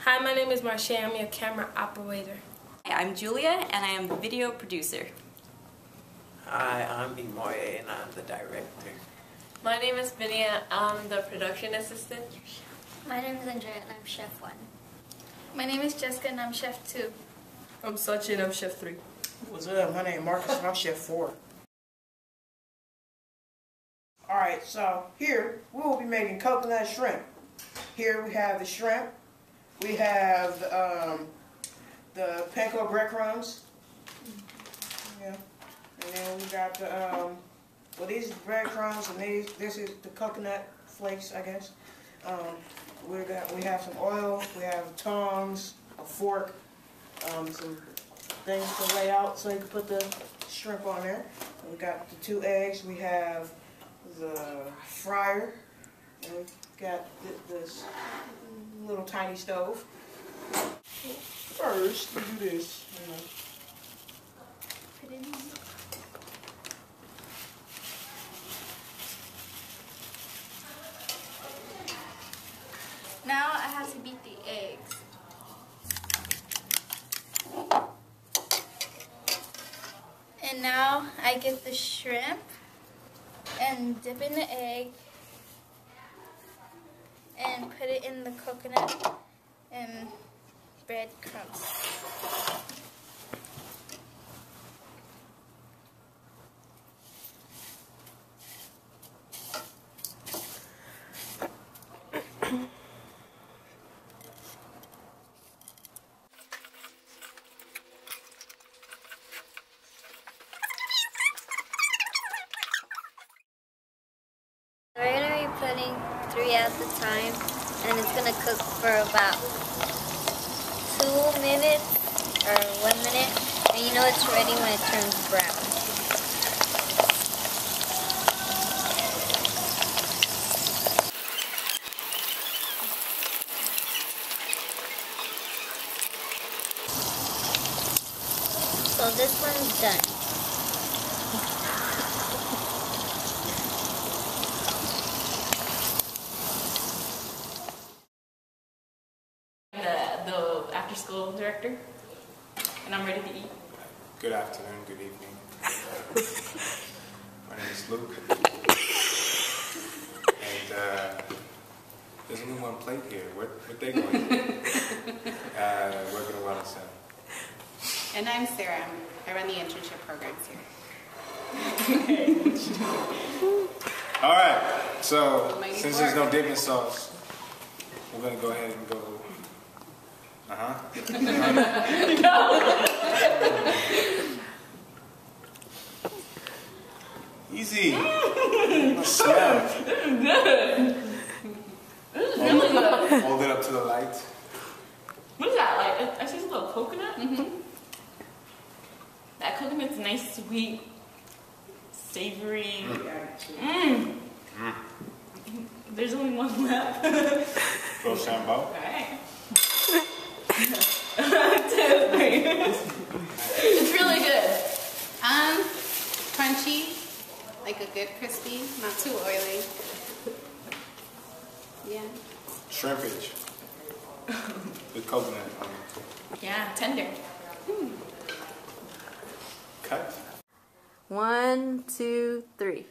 Hi, my name is Marcia. I'm your camera operator. Hi, I'm Julia, and I am the video producer. Hi, I'm Imoye, and I'm the director. My name is Vinia. I'm the production assistant. My name is Andrea, and I'm Chef 1. My name is Jessica, and I'm Chef 2. I'm Sachin, I'm Chef 3. What's up? My name is Marcus, and I'm Chef 4. Alright, so here we will be making coconut shrimp. Here we have the shrimp. We have the panko breadcrumbs. Yeah. And then we got the, well, these are breadcrumbs, and this is the coconut flakes, I guess. We have some oil, we have tongs, a fork, some things to lay out so you can put the shrimp on there. We got the 2 eggs. We have the fryer, and we got this little tiny stove. First, we do this. Put it in. Now I have to beat the eggs. And now I get the shrimp and dip in the egg and put it in the coconut and breadcrumbs. We're going to be putting 3 at a time, and it's going to cook for about 2 minutes or 1 minute, and you know it's ready when it turns brown. So this one's done. The after-school director, and I'm ready to eat. Good afternoon, good evening. My name is Luc, and there's only one plate here. What they going? Working a lot of sound. And I'm Sarah. I run the internship programs here. All right, so since there's no dipping sauce, we're gonna go ahead and go. Easy. Smell. Good. This is really good. Hold it up to the light. What is that? Like, I see a little coconut. That coconut's nice, sweet, savory. There's only one left. Go Sambo. All right. 2, 3. It's really good. Crunchy, like a good crispy, not too oily. Yeah. Shrimpage. With coconut on it. Yeah, tender. Cut. 1, 2, 3.